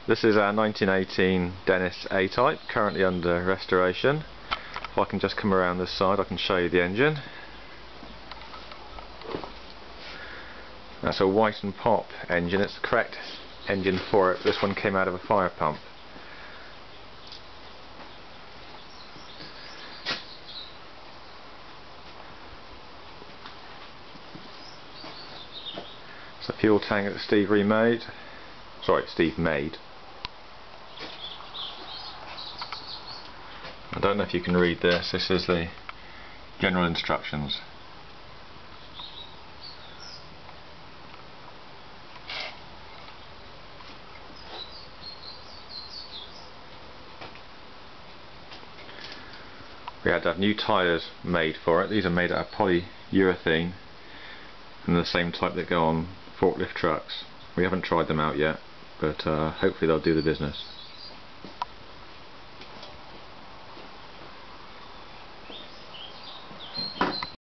This is our 1918 Dennis A Type, currently under restoration. If I can just come around this side, I can show you the engine. That's a White and Pop engine. It's the correct engine for it. This one came out of a fire pump. It's a fuel tank that Steve made. I don't know if you can read this. This is the general instructions. We had to have new tyres made for it. These are made out of polyurethane and the same type that go on forklift trucks. We haven't tried them out yet, but hopefully they'll do the business.